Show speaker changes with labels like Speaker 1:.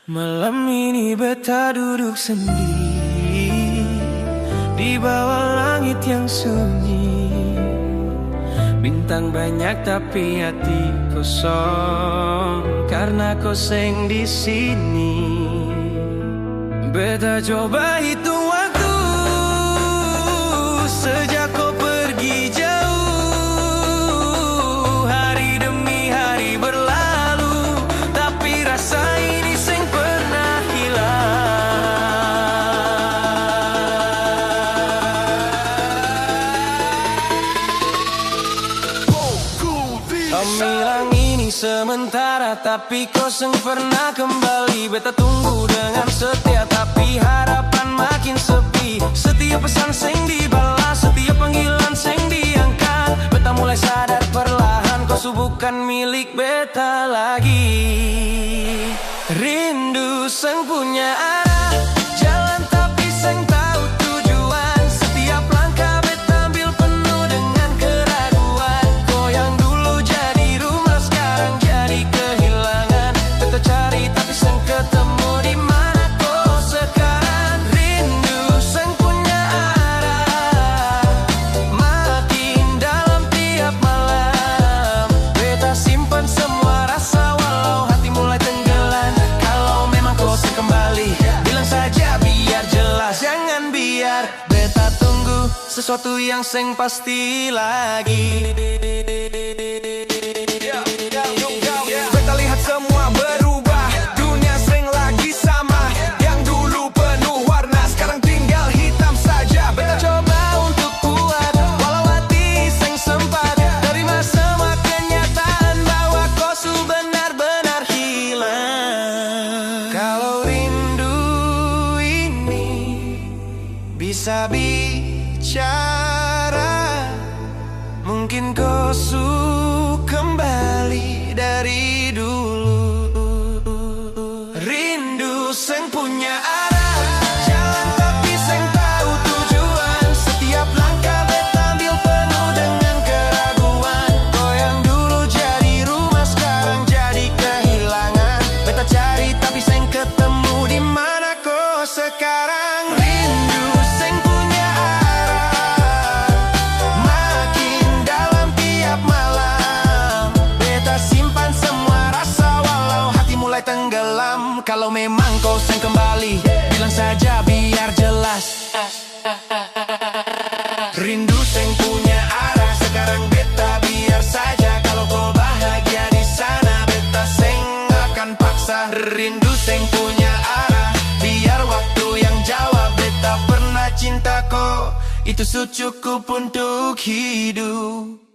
Speaker 1: Malam ini beta duduk sendiri di bawah langit yang sunyi. Bintang banyak tapi hati kosong karena kau seng di sini. Beta coba hitung waktu sejak kau pergi jauh. Hari demi hari berlalu, tapi rasa ini seng pernah hilang. Kau bilang ini sementara, tapi kau seng pernah kembali. Beta tunggu dengan setia, tapi harapan makin sepi. Setiap pesan seng dibalas, setiap panggilan seng diangkat. Beta mulai sadar perlahan, kau bukan milik beta lagi. Rindu seng punya arah, jalan tapi seng tahu tujuan. Setiap langkah beta ambil penuh dengan keraguan. Kau yang dulu jadi rumah, sekarang jadi kehilangan. Beta cari tapi seng ketemu, di mana kau sekarang. Rindu seng punya arah, makin dalam tiap malam. Beta simpan semua rasa walau hati mulai tenggelam. Kalau memang kau seng kembali, bilang saja biar jelas. Jangan biar beta tunggu sesuatu yang seng pasti lagi. Beta lihat semua berubah, dunia seng lagi sama. Yang dulu penuh warna, sekarang tinggal hitam saja. Beta coba untuk kuat, walau hati seng sempat terima semua kenyataan bahwa kau benar-benar hilang. Kalau rindu ini bisa bicara, mungkin kau kembali dari dulu. Rindu seng punya arah, jalan tapi seng tahu tujuan. Setiap langkah beta ambil penuh dengan keraguan. Kau yang dulu jadi rumah, sekarang jadi kehilangan. Beta cari tapi seng ketemu, di mana kau sekarang. Rindu seng punya arah, makin dalam tiap malam. Beta simpan semua rasa walau hati mulai tenggelam. Kalau memang kau seng kembali, bilang saja biar jelas. Rindu seng punya arah, sekarang beta biar saja. Kalau kau bahagia di sana, beta seng akan paksa. Rindu seng punya arah, biar waktu yang jawab. Beta pernah cinta kau, itu cukup untuk hidup.